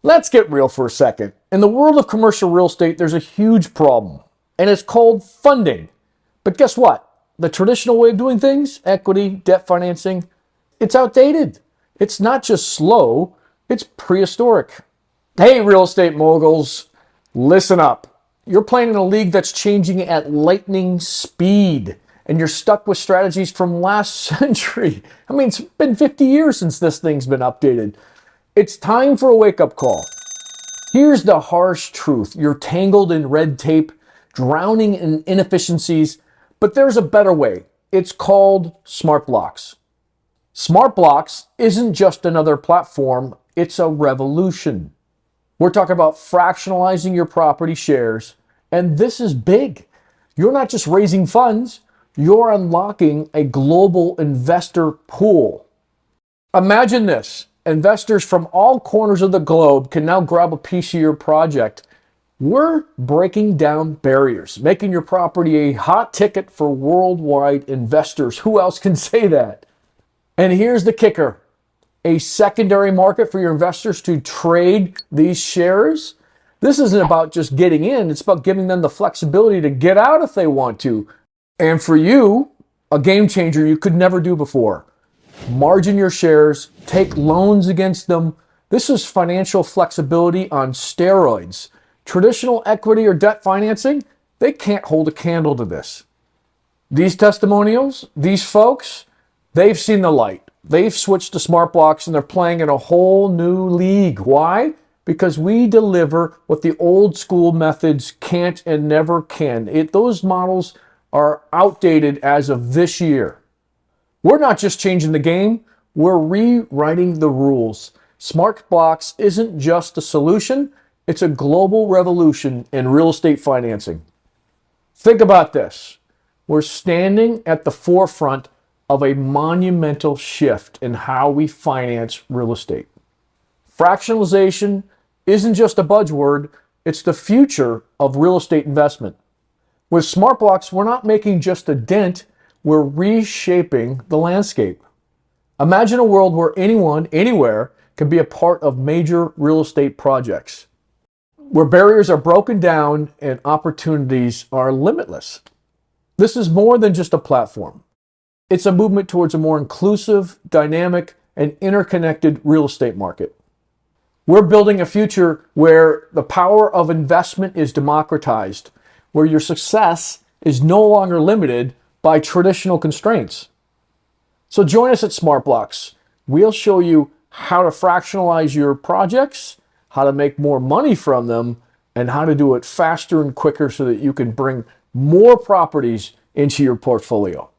Let's get real for a second. In the world of commercial real estate, there's a huge problem, and it's called funding. But guess what? The traditional way of doing things, equity, debt financing, it's outdated. It's not just slow, it's prehistoric. Hey, real estate moguls, listen up. You're playing in a league that's changing at lightning speed, and you're stuck with strategies from last century. I mean, it's been 50 years since this thing's been updated. It's time for a wake-up call. Here's the harsh truth. You're tangled in red tape, drowning in inefficiencies, but there's a better way. It's called Smartblocks. Smartblocks isn't just another platform, it's a revolution. We're talking about fractionalizing your property shares, and this is big. You're not just raising funds, you're unlocking a global investor pool. Imagine this. Investors from all corners of the globe can now grab a piece of your project. We're breaking down barriers, making your property a hot ticket for worldwide investors. Who else can say that? And here's the kicker. A secondary market for your investors to trade these shares. This isn't about just getting in, it's about giving them the flexibility to get out if they want to. And for you, a game changer you could never do before. Margin your shares, take loans against them. This is financial flexibility on steroids. Traditional equity or debt financing, they can't hold a candle to this. These testimonials, these folks, they've seen the light. They've switched to Smartblocks and they're playing in a whole new league. Why? Because we deliver what the old school methods can't and never can. Those models are outdated as of this year. We're not just changing the game, we're rewriting the rules. Smartblocks isn't just a solution, it's a global revolution in real estate financing. Think about this. We're standing at the forefront of a monumental shift in how we finance real estate. Fractionalization isn't just a buzzword, it's the future of real estate investment. With Smartblocks, we're not making just a dent, we're reshaping the landscape. Imagine a world where anyone, anywhere, can be a part of major real estate projects, where barriers are broken down and opportunities are limitless. This is more than just a platform. It's a movement towards a more inclusive, dynamic, and interconnected real estate market. We're building a future where the power of investment is democratized, where your success is no longer limited by traditional constraints. So join us at Smartblocks. We'll show you how to fractionalize your projects, how to make more money from them, and how to do it faster and quicker so that you can bring more properties into your portfolio.